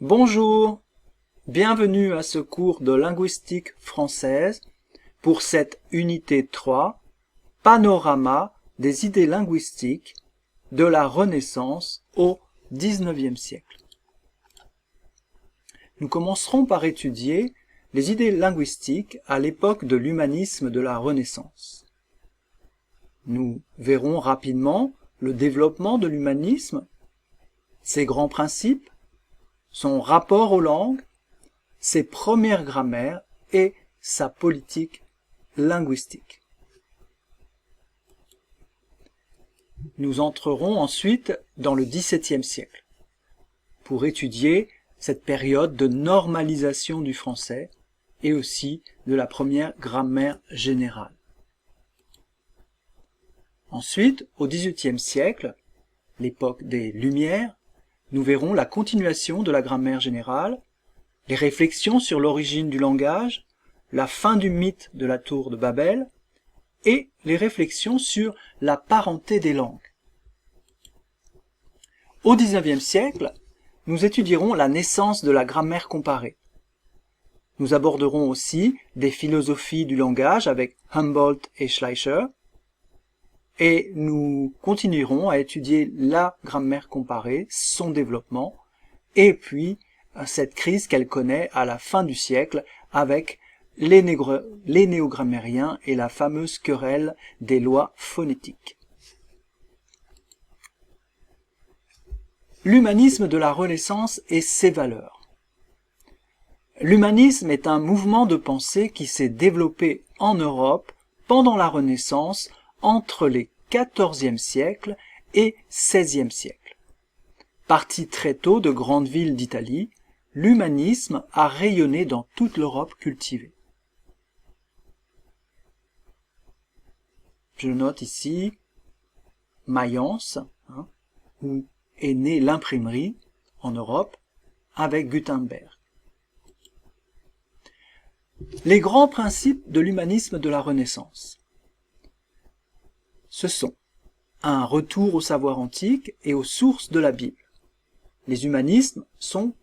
Bonjour, bienvenue à ce cours de linguistique française pour cette unité 3, Panorama des idées linguistiques de la Renaissance au XIXe siècle. Nous commencerons par étudier les idées linguistiques à l'époque de l'humanisme de la Renaissance. Nous verrons rapidement le développement de l'humanisme, ses grands principes, son rapport aux langues, ses premières grammaires et sa politique linguistique. Nous entrerons ensuite dans le XVIIe siècle pour étudier cette période de normalisation du français et aussi de la première grammaire générale. Ensuite, au XVIIIe siècle, l'époque des Lumières, nous verrons la continuation de la grammaire générale, les réflexions sur l'origine du langage, la fin du mythe de la tour de Babel et les réflexions sur la parenté des langues. Au XIXe siècle, nous étudierons la naissance de la grammaire comparée. Nous aborderons aussi des philosophies du langage avec Humboldt et Schleicher, et nous continuerons à étudier la grammaire comparée, son développement, et puis cette crise qu'elle connaît à la fin du siècle avec les néogrammairiens et la fameuse querelle des lois phonétiques. L'humanisme de la Renaissance et ses valeurs. L'humanisme est un mouvement de pensée qui s'est développé en Europe pendant la Renaissance entre les XIVe siècle et XVIe siècle. Parti très tôt de grandes villes d'Italie, l'humanisme a rayonné dans toute l'Europe cultivée. Je note ici Mayence, où est née l'imprimerie en Europe avec Gutenberg. Les grands principes de l'humanisme de la Renaissance. Ce sont un retour au savoir antique et aux sources de la Bible. Les humanistes sont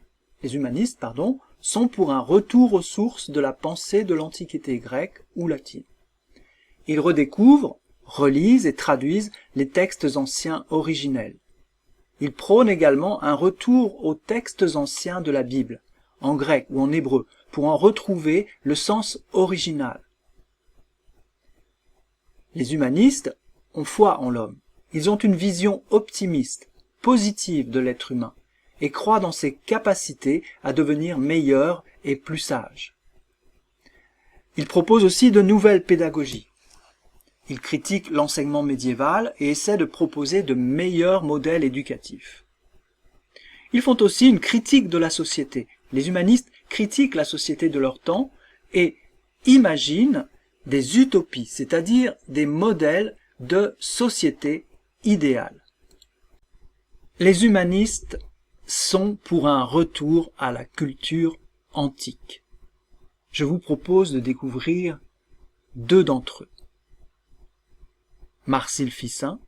pour un retour aux sources de la pensée de l'Antiquité grecque ou latine. Ils redécouvrent, relisent et traduisent les textes anciens originels. Ils prônent également un retour aux textes anciens de la Bible, en grec ou en hébreu, pour en retrouver le sens original. Les humanistes ont foi en l'homme. Ils ont une vision optimiste, positive de l'être humain et croient dans ses capacités à devenir meilleur et plus sage. Ils proposent aussi de nouvelles pédagogies. Ils critiquent l'enseignement médiéval et essaient de proposer de meilleurs modèles éducatifs. Ils font aussi une critique de la société. Les humanistes critiquent la société de leur temps et imaginent des utopies, c'est-à-dire des modèles de société idéale. Les humanistes sont pour un retour à la culture antique. Je vous propose de découvrir deux d'entre eux, Marcille Ficin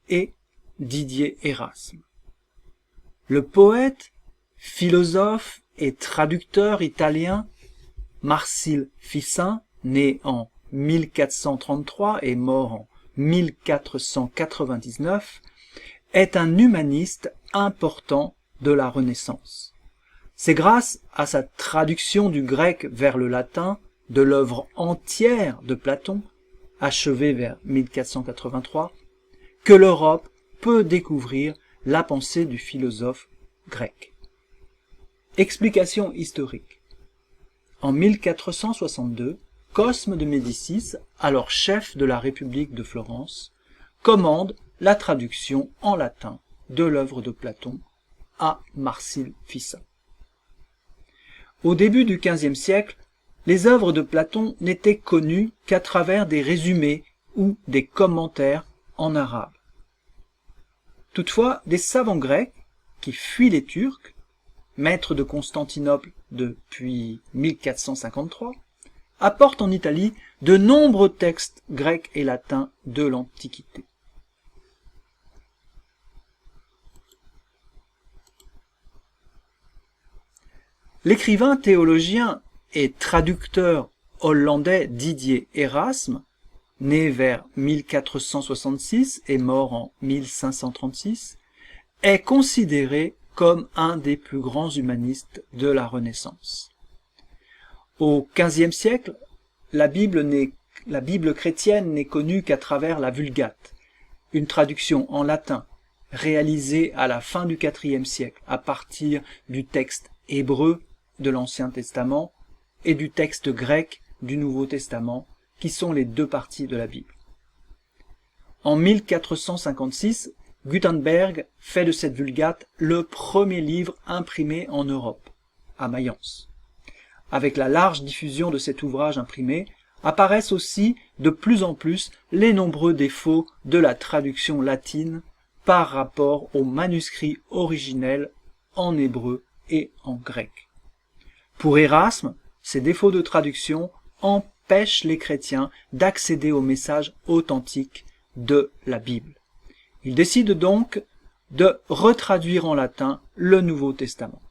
et Didier Érasme. Le poète, philosophe et traducteur italien Marcille Ficin, né en 1433 et mort en 1499, est un humaniste important de la Renaissance. C'est grâce à sa traduction du grec vers le latin de l'œuvre entière de Platon, achevée vers 1483, que l'Europe peut découvrir la pensée du philosophe grec. Explication historique. En 1462, Cosme de Médicis, alors chef de la République de Florence, commande la traduction en latin de l'œuvre de Platon à Marcille Ficin. Au début du XVe siècle, les œuvres de Platon n'étaient connues qu'à travers des résumés ou des commentaires en arabe. Toutefois, des savants grecs qui fuient les Turcs, maîtres de Constantinople depuis 1453, apportent en Italie de nombreux textes grecs et latins de l'Antiquité. L'écrivain, théologien et traducteur hollandais Didier Erasme, né vers 1466 et mort en 1536, est considéré comme un des plus grands humanistes de la Renaissance. Au XVe siècle, la Bible chrétienne n'est connue qu'à travers la Vulgate, une traduction en latin réalisée à la fin du IVe siècle à partir du texte hébreu de l'Ancien Testament et du texte grec du Nouveau Testament, qui sont les deux parties de la Bible. En 1456, Gutenberg fait de cette Vulgate le premier livre imprimé en Europe, à Mayence. Avec la large diffusion de cet ouvrage imprimé, apparaissent aussi de plus en plus les nombreux défauts de la traduction latine par rapport aux manuscrits originels en hébreu et en grec. Pour Erasme, ces défauts de traduction empêchent les chrétiens d'accéder au message authentique de la Bible. Il décide donc de retraduire en latin le Nouveau Testament.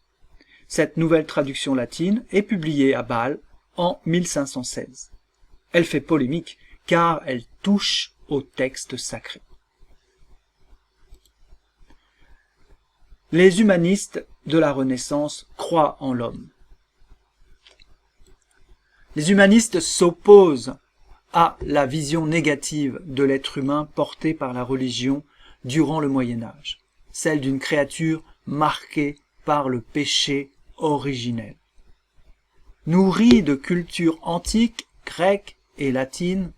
Cette nouvelle traduction latine est publiée à Bâle en 1516. Elle fait polémique car elle touche au texte sacré. Les humanistes de la Renaissance croient en l'homme. Les humanistes s'opposent à la vision négative de l'être humain portée par la religion durant le Moyen-Âge, celle d'une créature marquée par le péché originel. Nourris de culture antique, grecque et latine,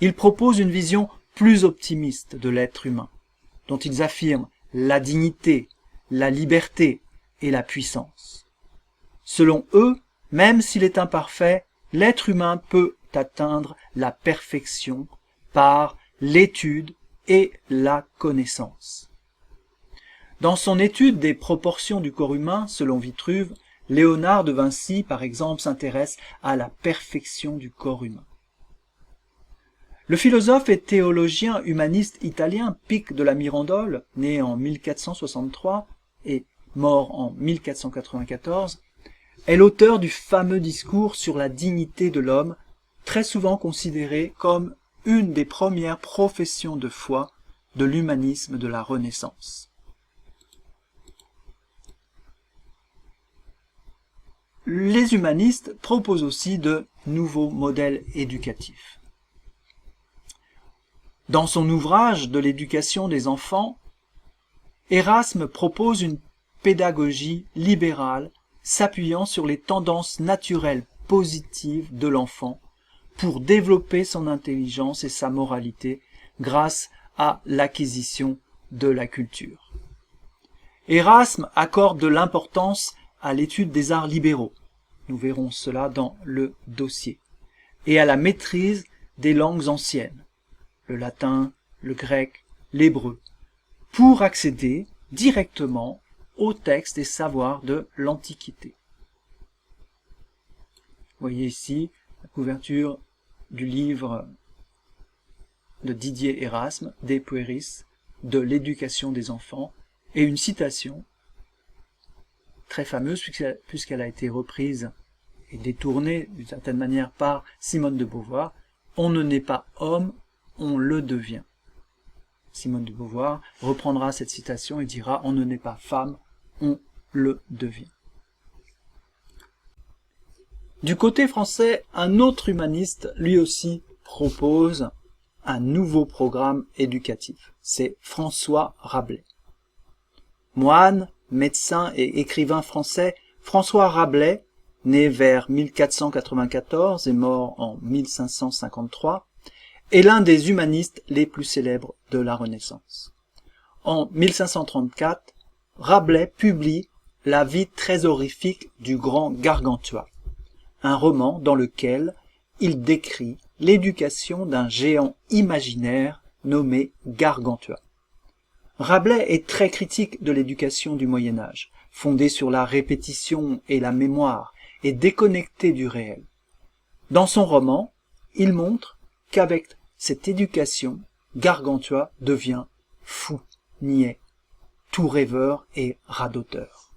ils proposent une vision plus optimiste de l'être humain, dont ils affirment la dignité, la liberté et la puissance. Selon eux, même s'il est imparfait, l'être humain peut atteindre la perfection par l'étude et la connaissance. Dans son étude des proportions du corps humain, selon Vitruve, Léonard de Vinci, par exemple, s'intéresse à la perfection du corps humain. Le philosophe et théologien humaniste italien Pic de la Mirandole, né en 1463 et mort en 1494, est l'auteur du fameux discours sur la dignité de l'homme, très souvent considéré comme une des premières professions de foi de l'humanisme de la Renaissance. Les humanistes proposent aussi de nouveaux modèles éducatifs. Dans son ouvrage de l'éducation des enfants, Erasme propose une pédagogie libérale s'appuyant sur les tendances naturelles positives de l'enfant pour développer son intelligence et sa moralité grâce à l'acquisition de la culture. Erasme accorde de l'importance à l'étude des arts libéraux, nous verrons cela dans le dossier, et à la maîtrise des langues anciennes, le latin, le grec, l'hébreu, pour accéder directement aux textes et savoirs de l'Antiquité. Vous voyez ici la couverture du livre de Didier Erasme, De Pueris, de l'éducation des enfants, et une citation très fameuse puisqu'elle a été reprise et détournée d'une certaine manière par Simone de Beauvoir. On ne naît pas homme, on le devient. Simone de Beauvoir reprendra cette citation et dira « On ne naît pas femme, on le devient ». Du côté français, un autre humaniste, lui aussi, propose un nouveau programme éducatif. C'est François Rabelais. Moine, médecin et écrivain français, François Rabelais, né vers 1494 et mort en 1553, est l'un des humanistes les plus célèbres de la Renaissance. En 1534, Rabelais publie La vie très horrifique du grand Gargantua, un roman dans lequel il décrit l'éducation d'un géant imaginaire nommé Gargantua. Rabelais est très critique de l'éducation du Moyen-Âge, fondée sur la répétition et la mémoire, et déconnectée du réel. Dans son roman, il montre qu'avec cette éducation, Gargantua devient fou, niais, tout rêveur et radoteur.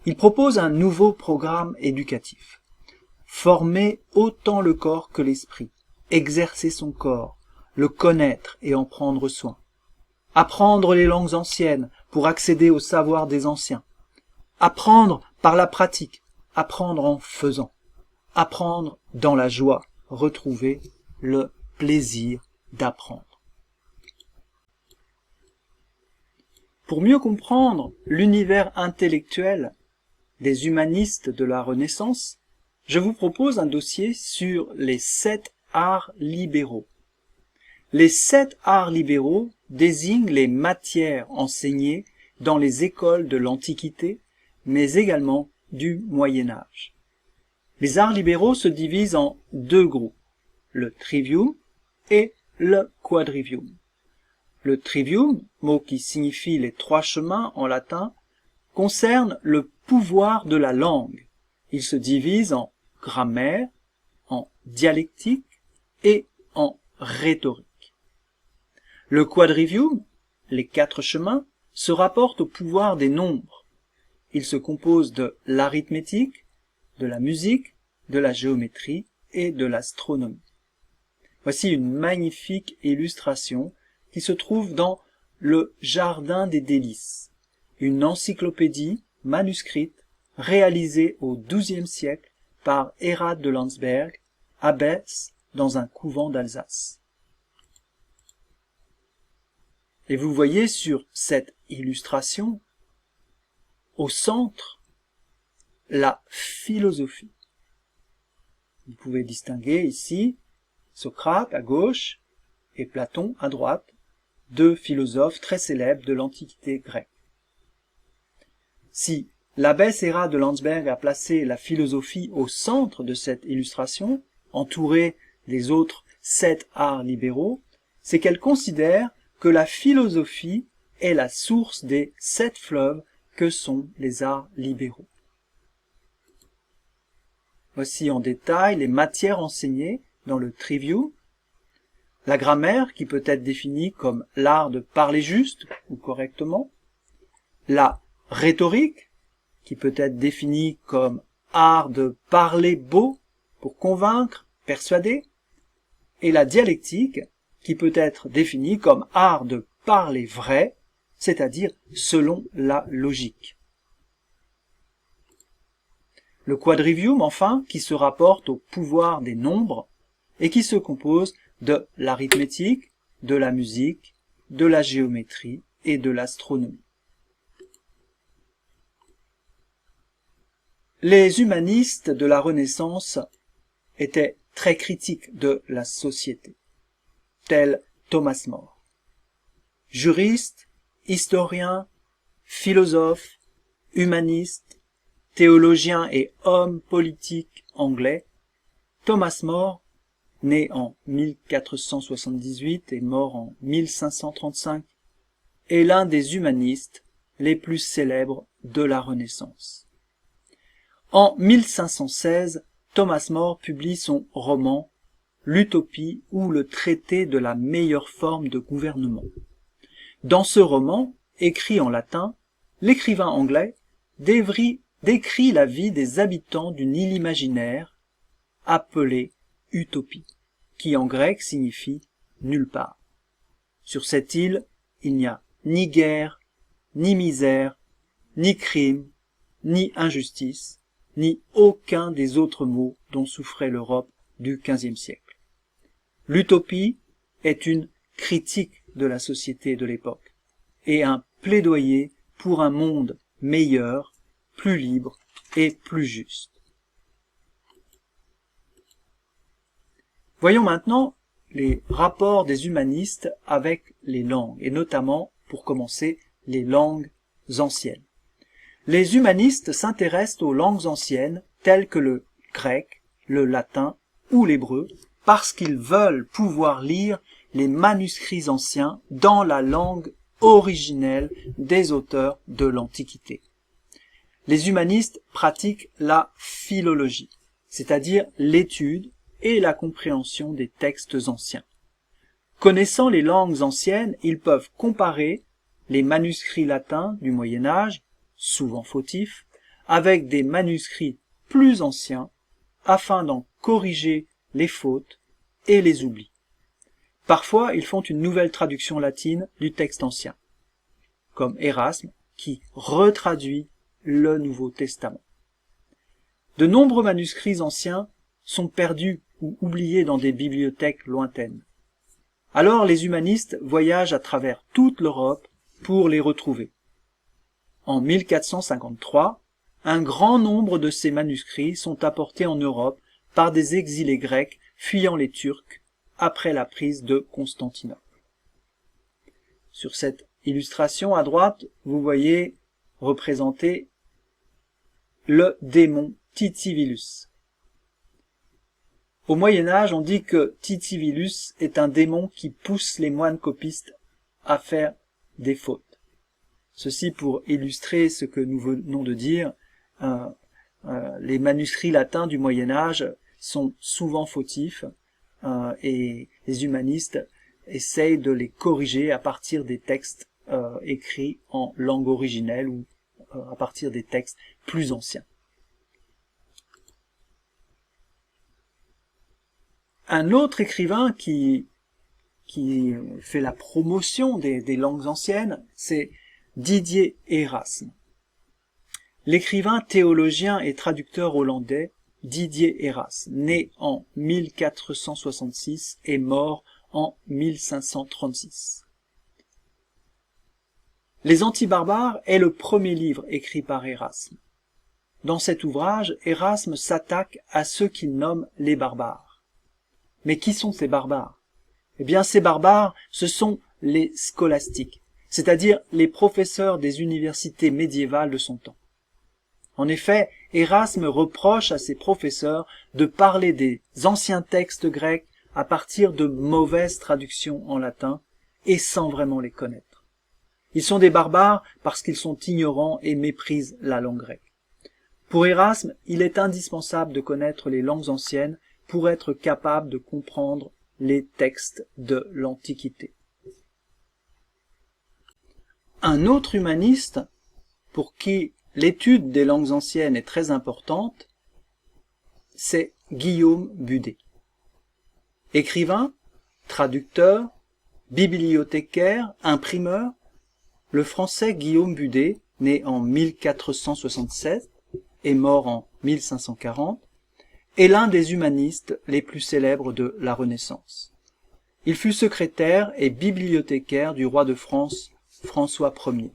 Il propose un nouveau programme éducatif. Former autant le corps que l'esprit, exercer son corps, le connaître et en prendre soin. Apprendre les langues anciennes pour accéder au savoir des anciens. Apprendre par la pratique, apprendre en faisant. Apprendre dans la joie, retrouver le plaisir d'apprendre. Pour mieux comprendre l'univers intellectuel des humanistes de la Renaissance, je vous propose un dossier sur les 7 arts libéraux. Les 7 arts libéraux désignent les matières enseignées dans les écoles de l'Antiquité, mais également du Moyen-Âge. Les arts libéraux se divisent en 2 groupes, le trivium et le quadrivium. Le trivium, mot qui signifie les 3 chemins en latin, concerne le pouvoir de la langue. Il se divise en grammaire, en dialectique et en rhétorique. Le quadrivium, les 4 chemins, se rapporte au pouvoir des nombres. Il se compose de l'arithmétique, de la musique, de la géométrie et de l'astronomie. Voici une magnifique illustration qui se trouve dans Le Jardin des Délices, une encyclopédie manuscrite réalisée au XIIe siècle par Hérade de Landsberg, abbesse dans un couvent d'Alsace. Et vous voyez sur cette illustration, au centre, la philosophie. Vous pouvez distinguer ici Socrate à gauche et Platon à droite, 2 philosophes très célèbres de l'Antiquité grecque. Si l'abbesse Hérade de Landsberg a placé la philosophie au centre de cette illustration, entourée des autres 7 arts libéraux, c'est qu'elle considère que la philosophie est la source des 7 fleuves que sont les arts libéraux. Voici en détail les matières enseignées dans le trivium, la grammaire qui peut être définie comme l'art de parler juste ou correctement, la rhétorique qui peut être définie comme art de parler beau pour convaincre, persuader, et la dialectique qui peut être définie comme art de parler vrai, c'est-à-dire selon la logique. Le quadrivium, enfin, qui se rapporte au pouvoir des nombres et qui se compose de l'arithmétique, de la musique, de la géométrie et de l'astronomie. Les humanistes de la Renaissance étaient très critiques de la société, tel Thomas More. Juriste, historien, philosophe, humaniste, théologien et homme politique anglais, Thomas More, né en 1478 et mort en 1535, est l'un des humanistes les plus célèbres de la Renaissance. En 1516, Thomas More publie son roman « L'Utopie ou le traité de la meilleure forme de gouvernement ». Dans ce roman, écrit en latin, l'écrivain anglais décrit la vie des habitants d'une île imaginaire appelée Utopie, qui en grec signifie nulle part. Sur cette île, il n'y a ni guerre, ni misère, ni crime, ni injustice, ni aucun des autres maux dont souffrait l'Europe du XVe siècle. L'utopie est une critique de la société de l'époque et un plaidoyer pour un monde meilleur, plus libre et plus juste. Voyons maintenant les rapports des humanistes avec les langues, et notamment, pour commencer, les langues anciennes. Les humanistes s'intéressent aux langues anciennes telles que le grec, le latin ou l'hébreu, parce qu'ils veulent pouvoir lire les manuscrits anciens dans la langue originelle des auteurs de l'Antiquité. Les humanistes pratiquent la philologie, c'est-à-dire l'étude et la compréhension des textes anciens. Connaissant les langues anciennes, ils peuvent comparer les manuscrits latins du Moyen Âge, souvent fautifs, avec des manuscrits plus anciens afin d'en corriger les fautes et les oublis. Parfois, ils font une nouvelle traduction latine du texte ancien, comme Érasme qui retraduit le Nouveau Testament. De nombreux manuscrits anciens sont perdus ou oubliés dans des bibliothèques lointaines. Alors les humanistes voyagent à travers toute l'Europe pour les retrouver. En 1453, un grand nombre de ces manuscrits sont apportés en Europe par des exilés grecs fuyant les Turcs après la prise de Constantinople. Sur cette illustration à droite, vous voyez représenter le démon Titivillus. Au Moyen-Âge, on dit que Titivillus est un démon qui pousse les moines copistes à faire des fautes. Ceci pour illustrer ce que nous venons de dire. Les manuscrits latins du Moyen-Âge sont souvent fautifs et les humanistes essayent de les corriger à partir des textes écrits en langue originelle ou à partir des textes plus anciens. Un autre écrivain qui fait la promotion des langues anciennes, c'est Didier Érasme. L'écrivain, théologien et traducteur hollandais Didier Érasme, né en 1466 et mort en 1536. Les Antibarbares est le premier livre écrit par Érasme. Dans cet ouvrage, Érasme s'attaque à ceux qu'il nomme les barbares. Mais qui sont ces barbares? Eh bien, ces barbares, ce sont les scolastiques, c'est-à-dire les professeurs des universités médiévales de son temps. En effet, Érasme reproche à ses professeurs de parler des anciens textes grecs à partir de mauvaises traductions en latin et sans vraiment les connaître. Ils sont des barbares parce qu'ils sont ignorants et méprisent la langue grecque. Pour Érasme, il est indispensable de connaître les langues anciennes pour être capable de comprendre les textes de l'Antiquité. Un autre humaniste, pour qui l'étude des langues anciennes est très importante, c'est Guillaume Budet. Écrivain, traducteur, bibliothécaire, imprimeur, le français Guillaume Budet, né en 1467 et mort en 1540, est l'un des humanistes les plus célèbres de la Renaissance. Il fut secrétaire et bibliothécaire du roi de France, François Ier.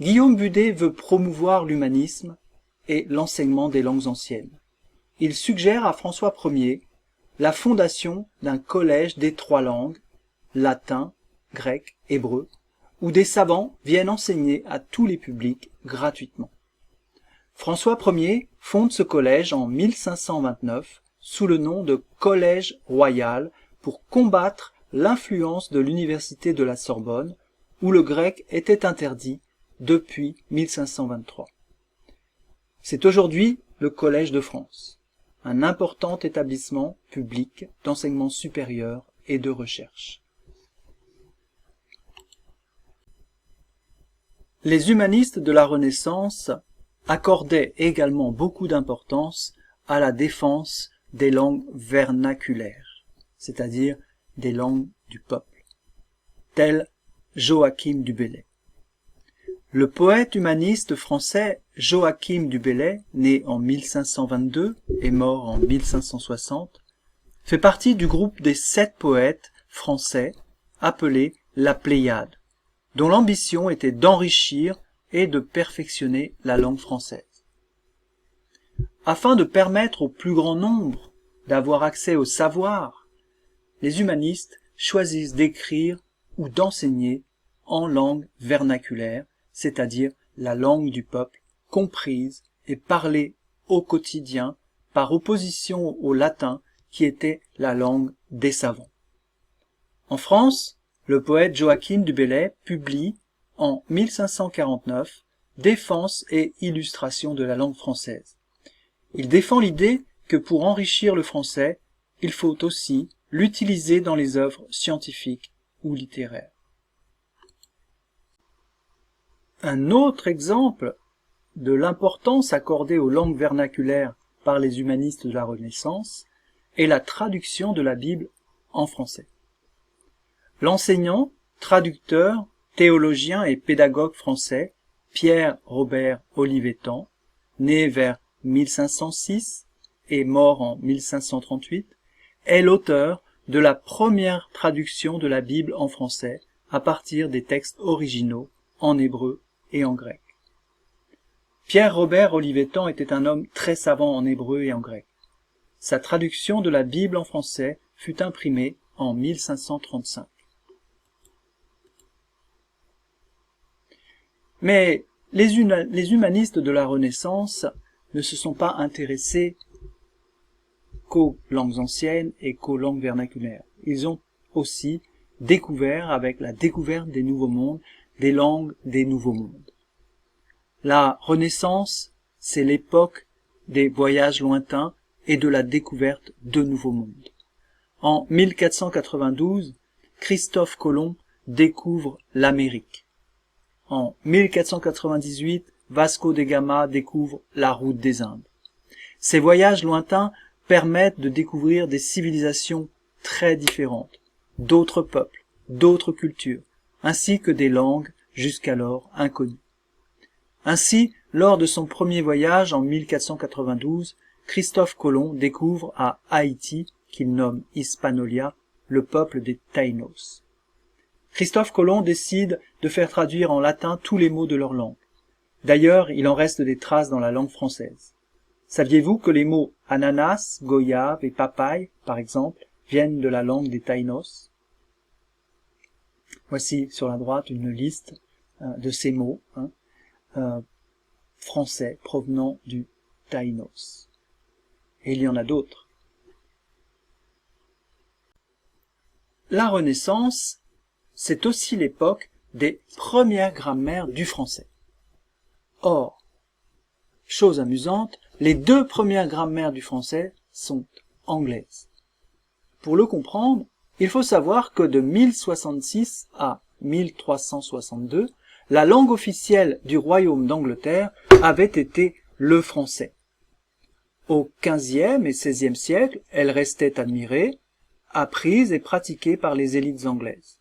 Guillaume Budet veut promouvoir l'humanisme et l'enseignement des langues anciennes. Il suggère à François Ier la fondation d'un collège des 3 langues, latin, grec, hébreu, où des savants viennent enseigner à tous les publics gratuitement. François Ier fonde ce collège en 1529 sous le nom de Collège Royal pour combattre l'influence de l'université de la Sorbonne, où le grec était interdit depuis 1523. C'est aujourd'hui le Collège de France, un important établissement public d'enseignement supérieur et de recherche. Les humanistes de la Renaissance accordaient également beaucoup d'importance à la défense des langues vernaculaires, c'est-à-dire des langues du peuple, tel Joachim du Bellay. Le poète humaniste français Joachim du Bellay, né en 1522 et mort en 1560, fait partie du groupe des 7 poètes français appelés la Pléiade, dont l'ambition était d'enrichir et de perfectionner la langue française. Afin de permettre au plus grand nombre d'avoir accès au savoir, les humanistes choisissent d'écrire ou d'enseigner en langue vernaculaire, c'est-à-dire la langue du peuple, comprise et parlée au quotidien par opposition au latin qui était la langue des savants. En France, le poète Joachim du Bellay publie en 1549 Défense et illustration de la langue française. Il défend l'idée que pour enrichir le français, il faut aussi l'utiliser dans les œuvres scientifiques ou littéraires. Un autre exemple de l'importance accordée aux langues vernaculaires par les humanistes de la Renaissance est la traduction de la Bible en français. L'enseignant, traducteur, théologien et pédagogue français Pierre Robert Olivetan, né vers 1506 et mort en 1538, est l'auteur de la première traduction de la Bible en français à partir des textes originaux en hébreu et en grec. Pierre Robert Olivetan était un homme très savant en hébreu et en grec. Sa traduction de la Bible en français fut imprimée en 1535. Mais les humanistes de la Renaissance ne se sont pas intéressés qu'aux langues anciennes et qu'aux langues vernaculaires. Ils ont aussi découvert, avec la découverte des nouveaux mondes, des langues des nouveaux mondes. La Renaissance, c'est l'époque des voyages lointains et de la découverte de nouveaux mondes. En 1492, Christophe Colomb découvre l'Amérique. En 1498, Vasco da Gama découvre la route des Indes. Ces voyages lointains permettent de découvrir des civilisations très différentes, d'autres peuples, d'autres cultures, ainsi que des langues jusqu'alors inconnues. Ainsi, lors de son premier voyage en 1492, Christophe Colomb découvre à Haïti, qu'il nomme Hispanolia, le peuple des Taïnos. Christophe Colomb décide de faire traduire en latin tous les mots de leur langue. D'ailleurs, il en reste des traces dans la langue française. Saviez-vous que les mots ananas, goyave et papaye, par exemple, viennent de la langue des Taïnos? Voici sur la droite une liste de ces mots français provenant du Taïnos. Et il y en a d'autres. La Renaissance, c'est aussi l'époque des premières grammaires du français. Or, chose amusante, les deux premières grammaires du français sont anglaises. Pour le comprendre, il faut savoir que de 1066 à 1362, la langue officielle du royaume d'Angleterre avait été le français. Au XVe et XVIe siècle, elle restait admirée, apprise et pratiquée par les élites anglaises.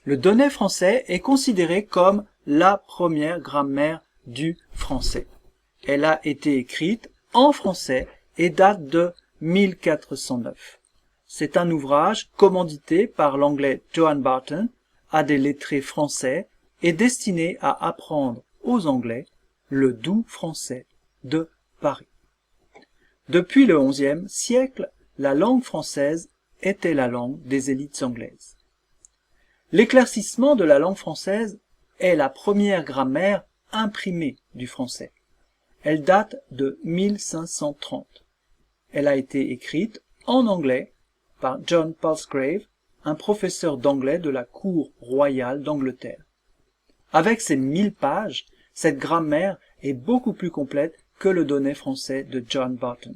Le Donnais français est considéré comme la première grammaire du français. Elle a été écrite en français et date de 1409. C'est un ouvrage commandité par l'anglais John Barton à des lettrés français et destiné à apprendre aux Anglais le doux français de Paris. Depuis le XIe siècle, la langue française était la langue des élites anglaises. L'éclaircissement de la langue française est la première grammaire imprimée du français. Elle date de 1530. Elle a été écrite en anglais par John Palsgrave, un professeur d'anglais de la cour royale d'Angleterre. Avec ses 1000 pages, cette grammaire est beaucoup plus complète que le Donnais français de John Barton.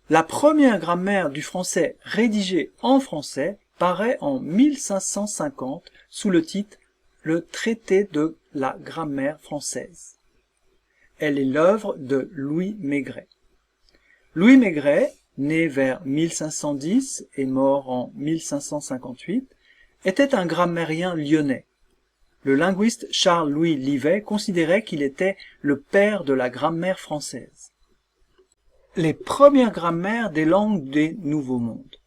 La première grammaire du français rédigée en français paraît en 1550 sous le titre « Le traité de la grammaire française ». Elle est l'œuvre de Louis Maigret. Louis Maigret, né vers 1510 et mort en 1558, était un grammairien lyonnais. Le linguiste Charles-Louis Livet considérait qu'il était le père de la grammaire française. Les premières grammaires des langues des Nouveaux Mondes.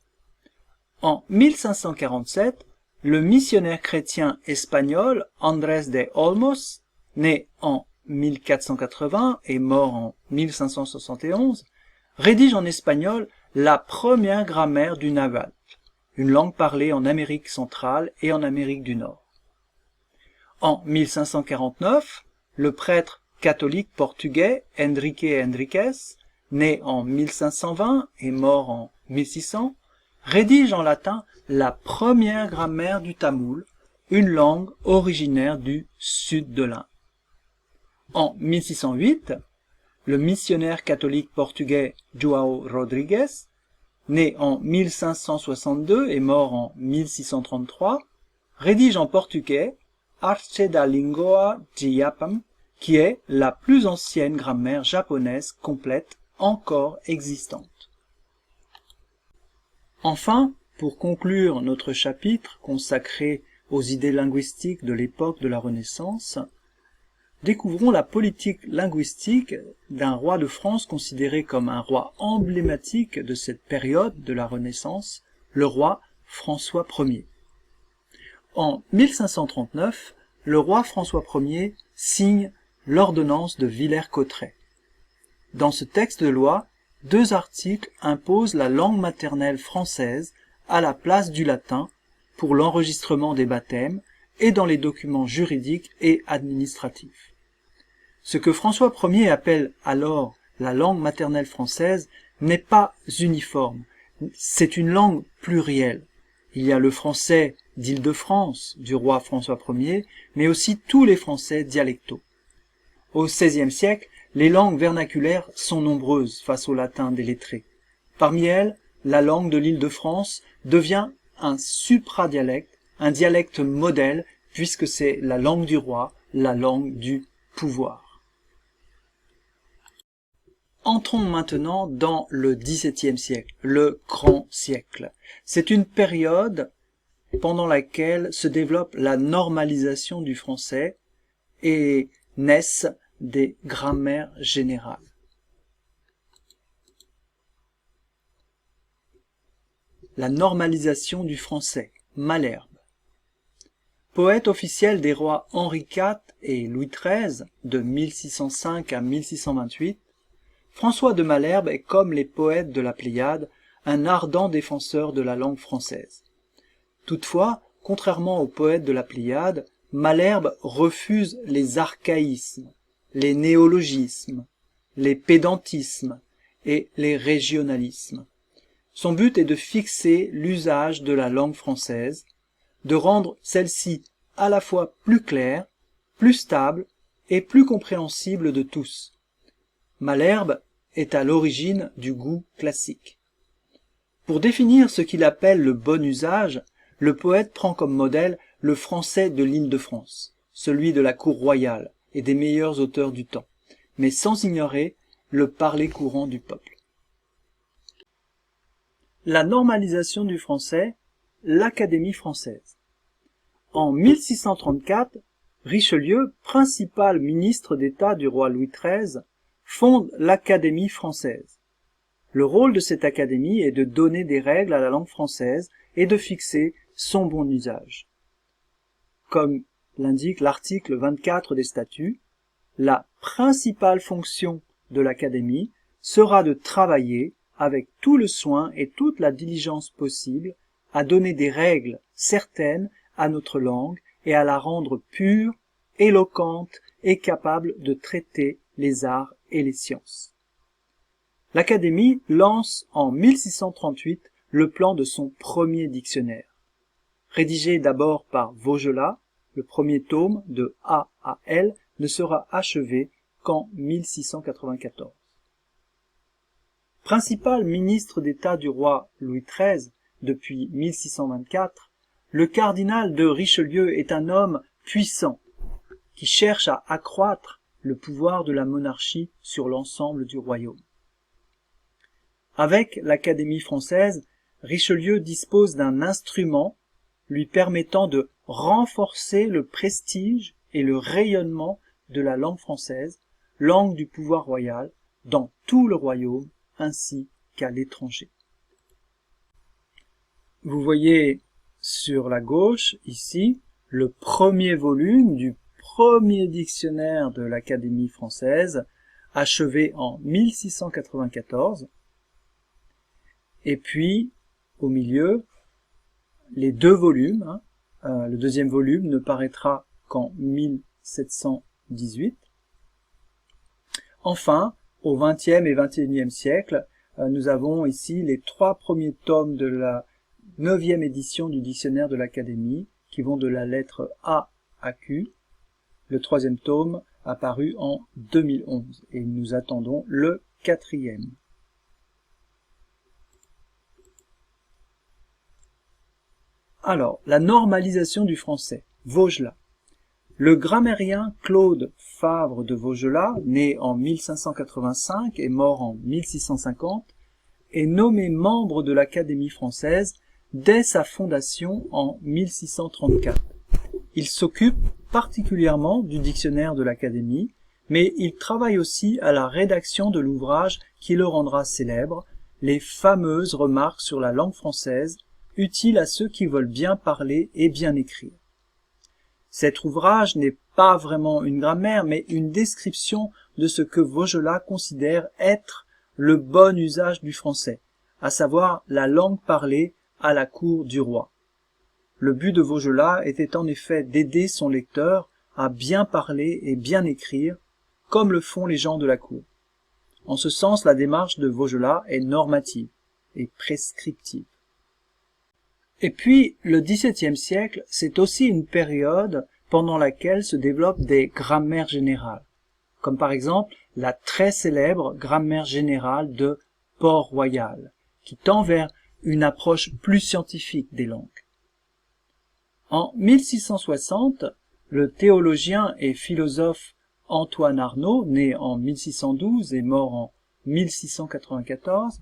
En 1547, le missionnaire chrétien espagnol Andrés de Olmos, né en 1480 et mort en 1571, rédige en espagnol la première grammaire du nahuatl, une langue parlée en Amérique centrale et en Amérique du Nord. En 1549, le prêtre catholique portugais Henrique Henriques, né en 1520 et mort en 1600, rédige en latin la première grammaire du tamoul, une langue originaire du sud de l'Inde. En 1608, le missionnaire catholique portugais João Rodrigues, né en 1562 et mort en 1633, rédige en portugais Arte da Língua de Japão, qui est la plus ancienne grammaire japonaise complète encore existante. Enfin, pour conclure notre chapitre consacré aux idées linguistiques de l'époque de la Renaissance, découvrons la politique linguistique d'un roi de France considéré comme un roi emblématique de cette période de la Renaissance, le roi François Ier. En 1539, le roi François Ier signe l'ordonnance de Villers-Cotterêts. Dans ce texte de loi, 2 articles imposent la langue maternelle française à la place du latin pour l'enregistrement des baptêmes et dans les documents juridiques et administratifs. Ce que François Ier appelle alors la langue maternelle française n'est pas uniforme, c'est une langue plurielle. Il y a le français d'Île-de-France du roi François Ier, mais aussi tous les français dialectaux. Au XVIe siècle, les langues vernaculaires sont nombreuses face au latin des lettrés. Parmi elles, la langue de l'Île-de-France devient un supradialecte, un dialecte modèle, puisque c'est la langue du roi, la langue du pouvoir. Entrons maintenant dans le XVIIe siècle, le grand siècle. C'est une période pendant laquelle se développe la normalisation du français et naissent des grammaires générales. La normalisation du français, Malherbe. Poète officiel des rois Henri IV et Louis XIII, de 1605 à 1628, François de Malherbe est, comme les poètes de la Pléiade, un ardent défenseur de la langue française. Toutefois, contrairement aux poètes de la Pléiade, Malherbe refuse les archaïsmes, les néologismes, les pédantismes et les régionalismes. Son but est de fixer l'usage de la langue française, de rendre celle-ci à la fois plus claire, plus stable et plus compréhensible de tous. Malherbe est à l'origine du goût classique. Pour définir ce qu'il appelle le bon usage, le poète prend comme modèle le français de l'Île-de-France, celui de la cour royale et des meilleurs auteurs du temps, mais sans ignorer le parler courant du peuple. La normalisation du français, l'Académie française. En 1634, Richelieu, principal ministre d'État du roi Louis XIII, fonde l'Académie française. Le rôle de cette académie est de donner des règles à la langue française et de fixer son bon usage. Comme l'indique l'article 24 des statuts, la principale fonction de l'Académie sera de travailler avec tout le soin et toute la diligence possible à donner des règles certaines à notre langue et à la rendre pure, éloquente et capable de traiter les arts et les sciences. L'Académie lance en 1638 le plan de son premier dictionnaire. Rédigé d'abord par Vaugelas, le premier tome de A à L ne sera achevé qu'en 1694. Principal ministre d'État du roi Louis XIII depuis 1624, le cardinal de Richelieu est un homme puissant qui cherche à accroître le pouvoir de la monarchie sur l'ensemble du royaume. Avec l'Académie française, Richelieu dispose d'un instrument lui permettant de renforcer le prestige et le rayonnement de la langue française, langue du pouvoir royal, dans tout le royaume ainsi qu'à l'étranger. Vous voyez sur la gauche, ici, le premier volume du premier dictionnaire de l'Académie française, achevé en 1694, et puis, au milieu, les 2 volumes. Le deuxième volume ne paraîtra qu'en 1718. Enfin, au XXe et XXIe siècle, nous avons ici les 3 premiers tomes de la 9e édition du dictionnaire de l'Académie, qui vont de la lettre A à Q. Le 3e tome apparu en 2011, et nous attendons le 4e. Alors, la normalisation du français, Vaugelas. Le grammairien Claude Favre de Vaugelas, né en 1585 et mort en 1650, est nommé membre de l'Académie française dès sa fondation en 1634. Il s'occupe particulièrement du dictionnaire de l'Académie, mais il travaille aussi à la rédaction de l'ouvrage qui le rendra célèbre, les fameuses remarques sur la langue française, utiles à ceux qui veulent bien parler et bien écrire. Cet ouvrage n'est pas vraiment une grammaire, mais une description de ce que Vaugelas considère être le bon usage du français, à savoir la langue parlée à la cour du roi. Le but de Vaugelas était en effet d'aider son lecteur à bien parler et bien écrire, comme le font les gens de la cour. En ce sens, la démarche de Vaugelas est normative et prescriptive. Et puis, le XVIIe siècle, c'est aussi une période pendant laquelle se développent des grammaires générales, comme par exemple la très célèbre grammaire générale de Port-Royal, qui tend vers une approche plus scientifique des langues. En 1660, le théologien et philosophe Antoine Arnauld, né en 1612 et mort en 1694,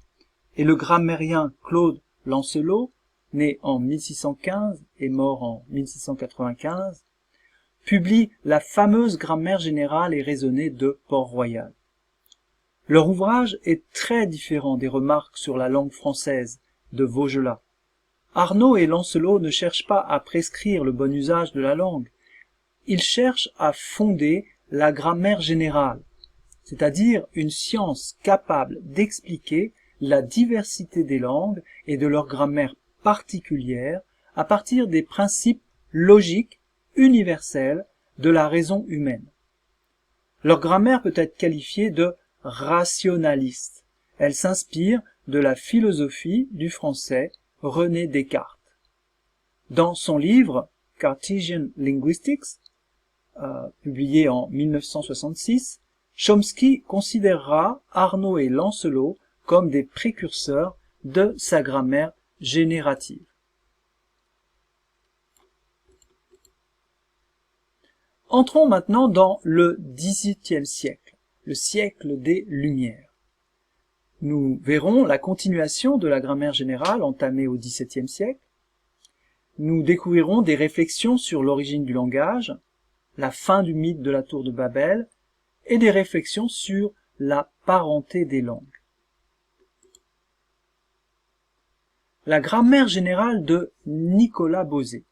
et le grammairien Claude Lancelot, né en 1615 et mort en 1695, publient la fameuse grammaire générale et raisonnée de Port-Royal. Leur ouvrage est très différent des remarques sur la langue française de Vaugelas. Arnauld et Lancelot ne cherchent pas à prescrire le bon usage de la langue, ils cherchent à fonder la grammaire générale, c'est-à-dire une science capable d'expliquer la diversité des langues et de leur grammaire particulière à partir des principes logiques universels de la raison humaine. Leur grammaire peut être qualifiée de rationaliste. Elle s'inspire de la philosophie du français René Descartes. Dans son livre Cartesian Linguistics, publié en 1966, Chomsky considérera Arnauld et Lancelot comme des précurseurs de sa grammaire générative. Entrons maintenant dans le XVIIIe siècle, le siècle des Lumières. Nous verrons la continuation de la grammaire générale entamée au XVIIe siècle. Nous découvrirons des réflexions sur l'origine du langage, la fin du mythe de la tour de Babel et des réflexions sur la parenté des langues. La grammaire générale de Nicolas Bosé.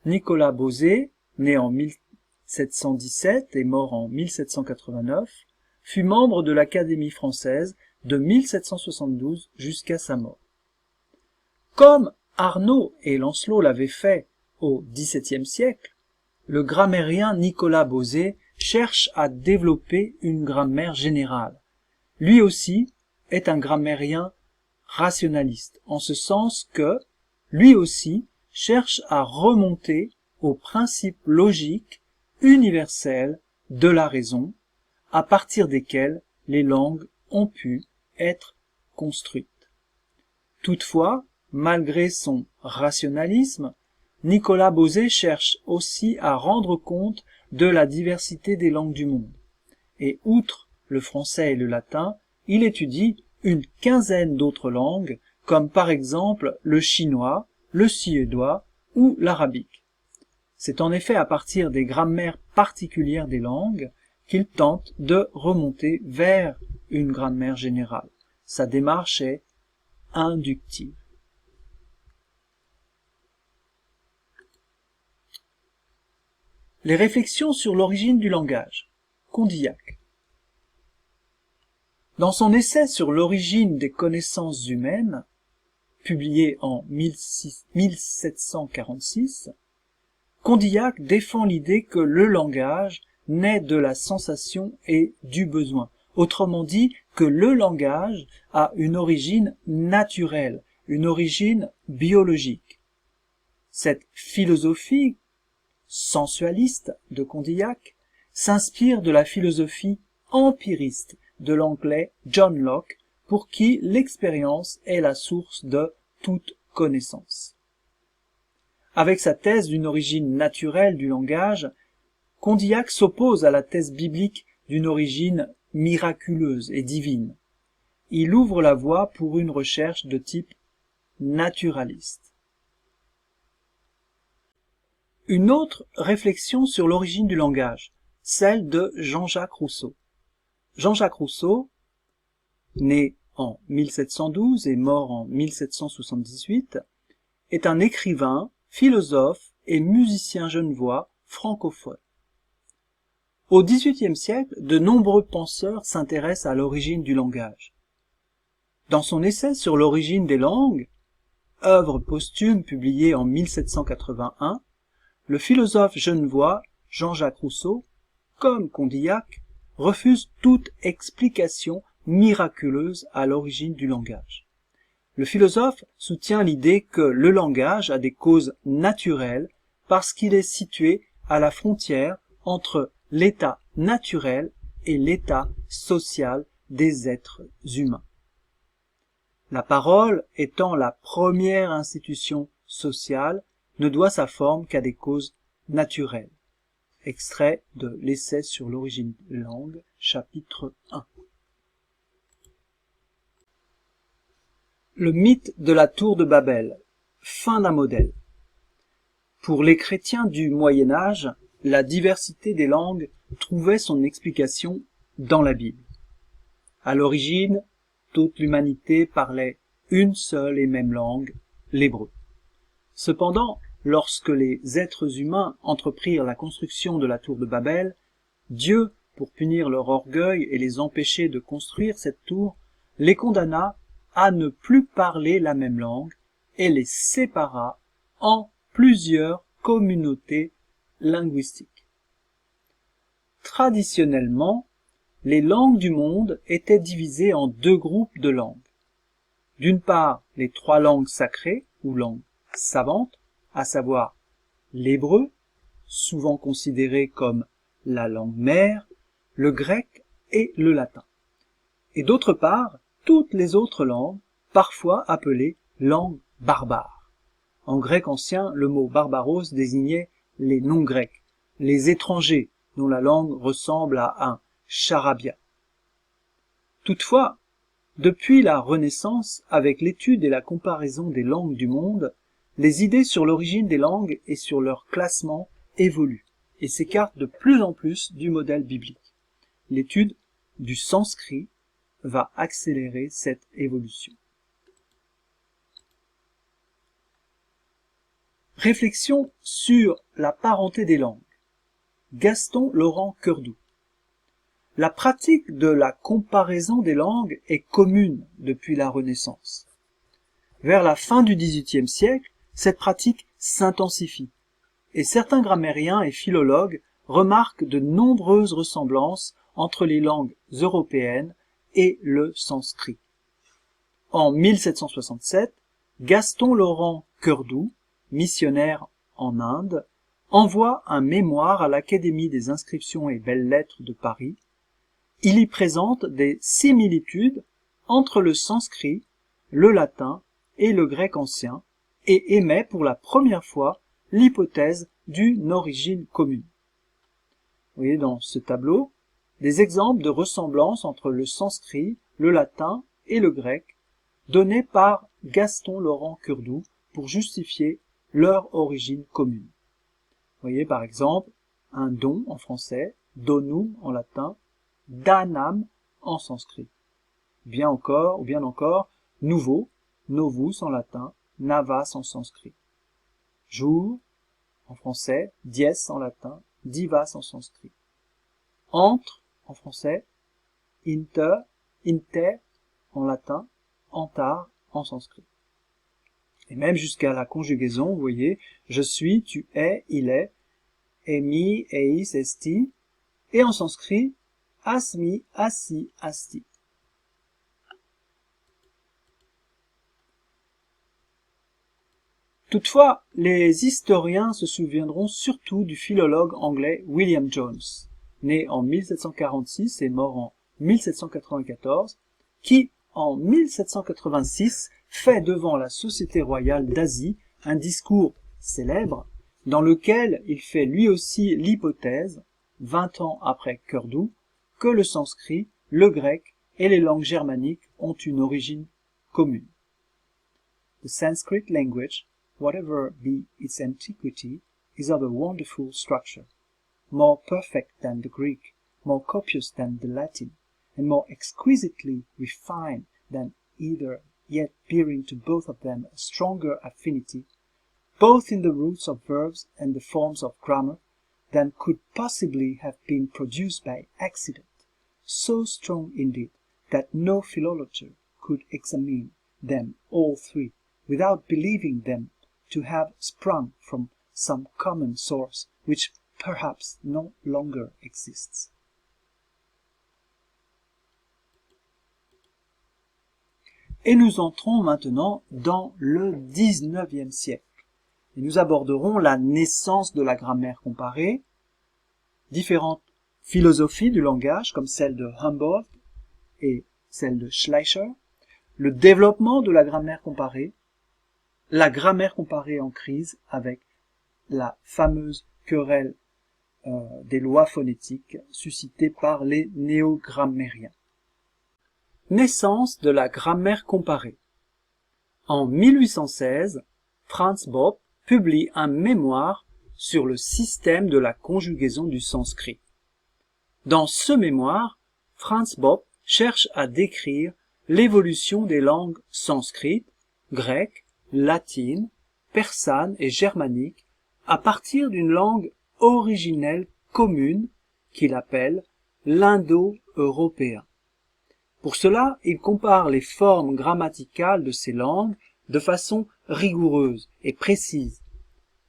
Nicolas Bosé, né en 1717 et mort en 1789, fut membre de l'Académie française de 1772 jusqu'à sa mort. Comme Arnauld et Lancelot l'avaient fait au XVIIe siècle, le grammairien Nicolas Bosé cherche à développer une grammaire générale. Lui aussi est un grammairien rationaliste, en ce sens que, lui aussi, cherche à remonter aux principes logiques universels de la raison, à partir desquels les langues ont pu être construites. Toutefois, malgré son rationalisme, Nicolas Bosé cherche aussi à rendre compte de la diversité des langues du monde. Et outre le français et le latin, il étudie une quinzaine d'autres langues, comme par exemple le chinois, le suédois ou l'arabique. C'est en effet à partir des grammaires particulières des langues qu'il tente de remonter vers une grammaire générale. Sa démarche est inductive. Les réflexions sur l'origine du langage. Condillac. Dans son essai sur l'origine des connaissances humaines, publié en 1746, Condillac défend l'idée que le langage naît de la sensation et du besoin. Autrement dit, que le langage a une origine naturelle, une origine biologique. Cette philosophie sensualiste de Condillac s'inspire de la philosophie empiriste de l'anglais John Locke, pour qui l'expérience est la source de toute connaissance. Avec sa thèse d'une origine naturelle du langage, Condillac s'oppose à la thèse biblique d'une origine miraculeuse et divine. Il ouvre la voie pour une recherche de type naturaliste. Une autre réflexion sur l'origine du langage, celle de Jean-Jacques Rousseau. Jean-Jacques Rousseau, né en 1712 et mort en 1778, est un écrivain, philosophe et musicien genevois francophone. Au XVIIIe siècle, de nombreux penseurs s'intéressent à l'origine du langage. Dans son essai sur l'origine des langues, œuvre posthume publiée en 1781, le philosophe genevois Jean-Jacques Rousseau, comme Condillac, refuse toute explication miraculeuse à l'origine du langage. Le philosophe soutient l'idée que le langage a des causes naturelles parce qu'il est situé à la frontière entre l'état naturel et l'état social des êtres humains. La parole, étant la première institution sociale, ne doit sa forme qu'à des causes naturelles. Extrait de l'essai sur l'origine des langues, chapitre 1. Le mythe de la tour de Babel, fin d'un modèle. Pour les chrétiens du Moyen Âge, la diversité des langues trouvait son explication dans la Bible. À l'origine, toute l'humanité parlait une seule et même langue, l'hébreu. Cependant, lorsque les êtres humains entreprirent la construction de la tour de Babel, Dieu, pour punir leur orgueil et les empêcher de construire cette tour, les condamna à ne plus parler la même langue et les sépara en plusieurs communautés linguistiques. Traditionnellement, les langues du monde étaient divisées en deux groupes de langues. D'une part, les trois langues sacrées ou langues savantes, à savoir l'hébreu, souvent considéré comme la langue mère, le grec et le latin. Et d'autre part, toutes les autres langues, parfois appelées langues barbares. En grec ancien, le mot barbaros désignait les non-grecs, les étrangers dont la langue ressemble à un charabia. Toutefois, depuis la Renaissance, avec l'étude et la comparaison des langues du monde, les idées sur l'origine des langues et sur leur classement évoluent et s'écartent de plus en plus du modèle biblique. L'étude du sanskrit va accélérer cette évolution. Réflexion sur la parenté des langues. Gaston Laurent Curdoux. La pratique de la comparaison des langues est commune depuis la Renaissance. Vers la fin du XVIIIe siècle, cette pratique s'intensifie, et certains grammairiens et philologues remarquent de nombreuses ressemblances entre les langues européennes et le sanskrit. En 1767, Gaston Laurent Curdoux, missionnaire en Inde, envoie un mémoire à l'Académie des inscriptions et belles-lettres de Paris. Il y présente des similitudes entre le sanskrit, le latin et le grec ancien et émet pour la première fois l'hypothèse d'une origine commune. Vous voyez dans ce tableau des exemples de ressemblances entre le sanskrit, le latin et le grec donnés par Gaston Laurent Curdoux pour justifier leur origine commune. Vous voyez par exemple un don en français, donum en latin, danam en sanskrit. Bien encore, nouveau, novus en latin, navas en sanskrit. Jour en français, dies en latin, divas en sanskrit. Entre en français, inter en latin, antar en sanskrit. Et même jusqu'à la conjugaison, vous voyez, je suis, tu es, il est, emi, eis, esti, et en sanskrit, asmi, asi, asti. Toutefois, les historiens se souviendront surtout du philologue anglais William Jones, né en 1746 et mort en 1794, qui, en 1786, fait devant la Société royale d'Asie un discours célèbre, dans lequel il fait lui aussi l'hypothèse, 20 ans après Curdoux, que le sanskrit, le grec et les langues germaniques ont une origine commune. The Sanskrit language, whatever be its antiquity, is of a wonderful structure, more perfect than the Greek, more copious than the Latin, and more exquisitely refined than either, yet bearing to both of them a stronger affinity, both in the roots of verbs and the forms of grammar, than could possibly have been produced by accident, so strong indeed that no philologer could examine them all three without believing them to have sprung from some common source which perhaps no longer exists. Et nous entrons maintenant dans le XIXe siècle. Et nous aborderons la naissance de la grammaire comparée, différentes philosophies du langage comme celle de Humboldt et celle de Schleicher, le développement de la grammaire comparée en crise avec la fameuse querelle des lois phonétiques suscitées par les néogrammairiens. Naissance de la grammaire comparée. En 1816, Franz Bopp publie un mémoire sur le système de la conjugaison du sanskrit. Dans ce mémoire, Franz Bopp cherche à décrire l'évolution des langues sanskrites, grecques, latines, persanes et germaniques à partir d'une langue originelle commune qu'il appelle l'indo-européen. Pour cela, il compare les formes grammaticales de ces langues de façon rigoureuse et précise.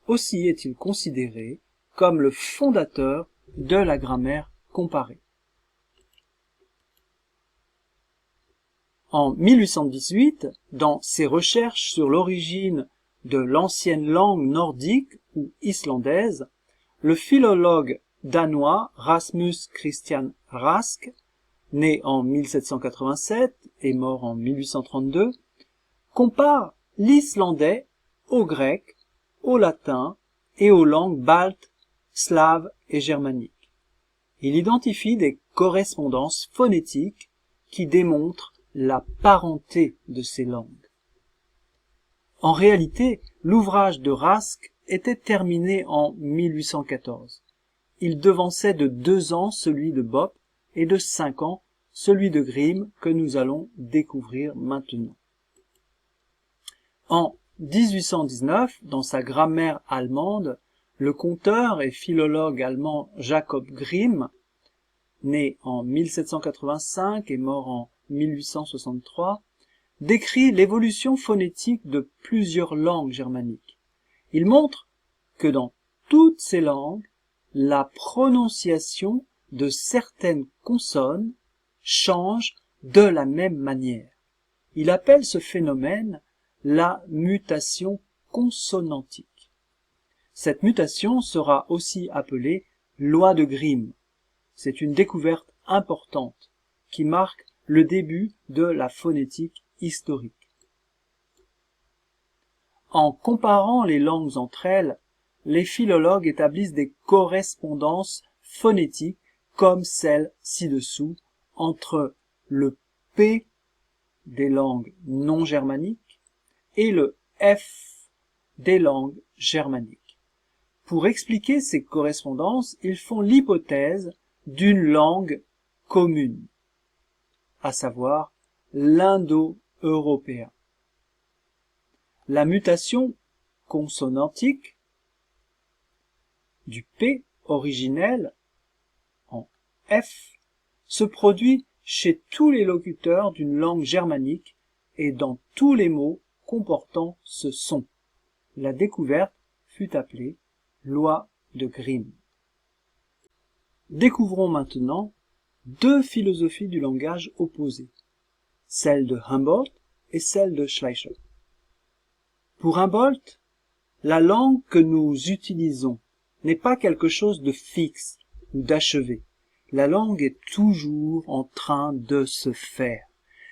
Aussi est-il considéré comme le fondateur de la grammaire comparée. En 1818, dans ses recherches sur l'origine de l'ancienne langue nordique ou islandaise, le philologue danois Rasmus Christian Rask, né en 1787 et mort en 1832, compare l'islandais au grec, au latin et aux langues baltes, slaves et germaniques. Il identifie des correspondances phonétiques qui démontrent la parenté de ces langues. En réalité, l'ouvrage de Rask était terminé en 1814. Il devançait de 2 ans celui de Bopp et de 5 ans celui de Grimm que nous allons découvrir maintenant. En 1819, dans sa grammaire allemande, le conteur et philologue allemand Jacob Grimm, né en 1785 et mort en 1863, décrit l'évolution phonétique de plusieurs langues germaniques. Il montre que dans toutes ces langues, la prononciation de certaines consonnes change de la même manière. Il appelle ce phénomène la mutation consonantique. Cette mutation sera aussi appelée loi de Grimm. C'est une découverte importante qui marque le début de la phonétique historique. En comparant les langues entre elles, les philologues établissent des correspondances phonétiques comme celle ci-dessous entre le P des langues non germaniques et le F des langues germaniques. Pour expliquer ces correspondances, ils font l'hypothèse d'une langue commune, à savoir l'indo-européen. La mutation consonantique du P originel en F se produit chez tous les locuteurs d'une langue germanique et dans tous les mots comportant ce son. La découverte fut appelée loi de Grimm. Découvrons maintenant 2 philosophies du langage opposées, celle de Humboldt et celle de Schleicher. Pour Humboldt, la langue que nous utilisons n'est pas quelque chose de fixe ou d'achevé. La langue est toujours en train de se faire.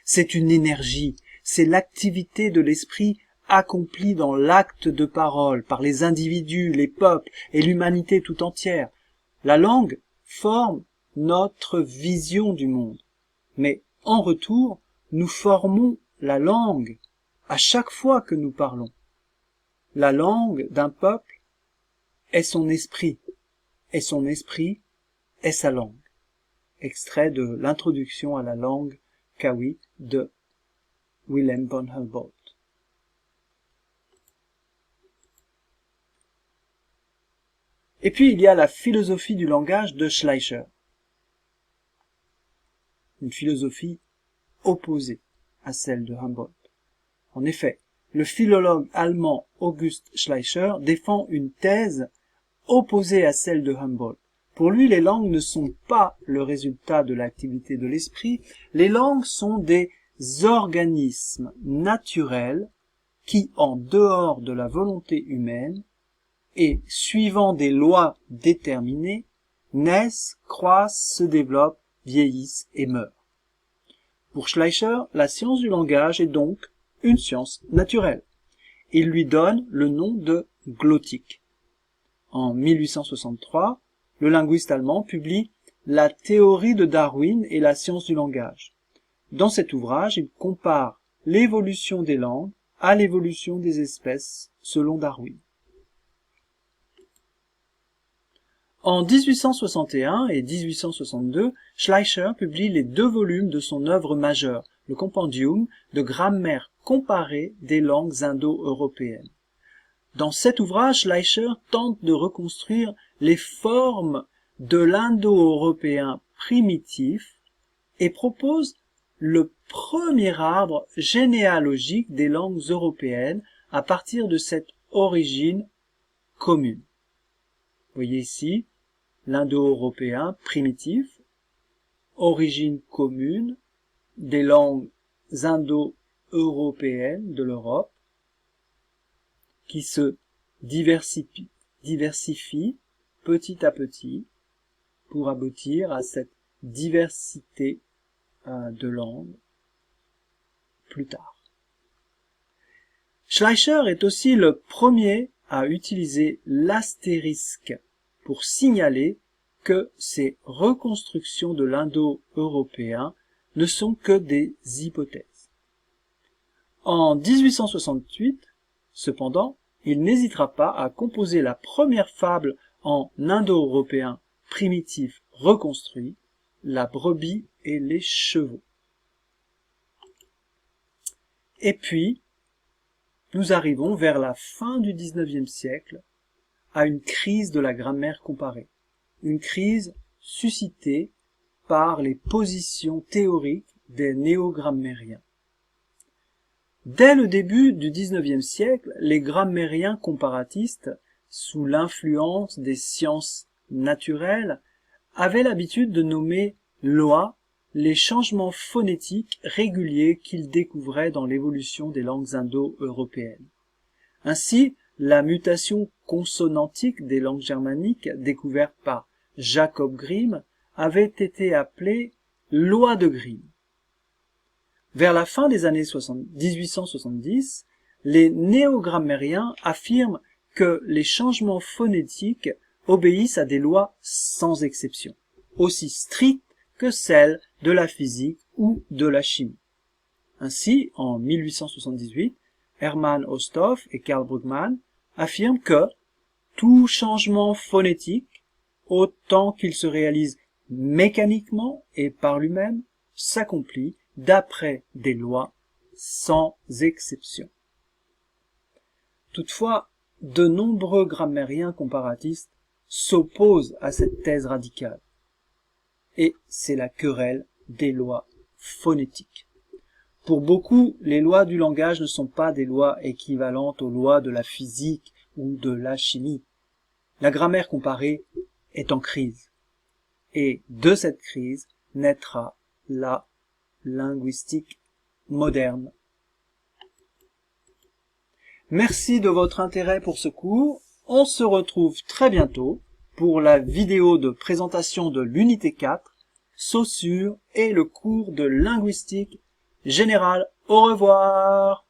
C'est une énergie, c'est l'activité de l'esprit accompli dans l'acte de parole par les individus, les peuples et l'humanité tout entière. La langue forme notre vision du monde. Mais en retour, nous formons la langue à chaque fois que nous parlons. La langue d'un peuple est son esprit, et son esprit est sa langue. Extrait de l'introduction à la langue Kawi de Wilhelm von Humboldt. Et puis il y a la philosophie du langage de Schleicher. Une philosophie opposée à celle de Humboldt. En effet, le philologue allemand August Schleicher défend une thèse opposée à celle de Humboldt. Pour lui, les langues ne sont pas le résultat de l'activité de l'esprit, les langues sont des organismes naturels qui, en dehors de la volonté humaine et suivant des lois déterminées, naissent, croissent, se développent, vieillissent et meurent. Pour Schleicher, la science du langage est donc une science naturelle. Il lui donne le nom de glottique. En 1863, le linguiste allemand publie La théorie de Darwin et la science du langage. Dans cet ouvrage, il compare l'évolution des langues à l'évolution des espèces selon Darwin. En 1861 et 1862, Schleicher publie les 2 volumes de son œuvre majeure, le Compendium de grammaire comparée des langues indo-européennes. Dans cet ouvrage, Schleicher tente de reconstruire les formes de l'indo-européen primitif et propose le premier arbre généalogique des langues européennes à partir de cette origine commune. Vous voyez ici l'indo-européen primitif, origine commune des langues indo-européennes de l'Europe, qui se diversifient petit à petit pour aboutir à cette diversité de langues plus tard. Schleicher est aussi le premier à utiliser l'astérisque pour signaler que ces reconstructions de l'indo-européen ne sont que des hypothèses. En 1868, cependant, il n'hésitera pas à composer la première fable en indo-européen primitif reconstruit, la brebis et les chevaux. Et puis, nous arrivons vers la fin du XIXe siècle à une crise de la grammaire comparée, une crise suscitée par les positions théoriques des néogrammairiens. Dès le début du XIXe siècle, les grammairiens comparatistes, sous l'influence des sciences naturelles, avaient l'habitude de nommer loi les changements phonétiques réguliers qu'ils découvraient dans l'évolution des langues indo-européennes. Ainsi, la mutation consonantique des langues germaniques découverte par Jacob Grimm avait été appelée loi de Grimm. Vers la fin des années 1870, les néogrammairiens affirment que les changements phonétiques obéissent à des lois sans exception, aussi strictes que celles de la physique ou de la chimie. Ainsi, en 1878, Hermann Osthoff et Karl Brugmann affirment que tout changement phonétique, autant qu'il se réalise mécaniquement et par lui-même, s'accomplit d'après des lois sans exception. Toutefois, de nombreux grammairiens comparatistes s'opposent à cette thèse radicale, et c'est la querelle des lois phonétiques. Pour beaucoup, les lois du langage ne sont pas des lois équivalentes aux lois de la physique ou de la chimie. La grammaire comparée est en crise, et de cette crise naîtra la linguistique moderne. Merci de votre intérêt pour ce cours. On se retrouve très bientôt pour la vidéo de présentation de l'unité 4, Saussure et le cours de linguistique générale. Au revoir.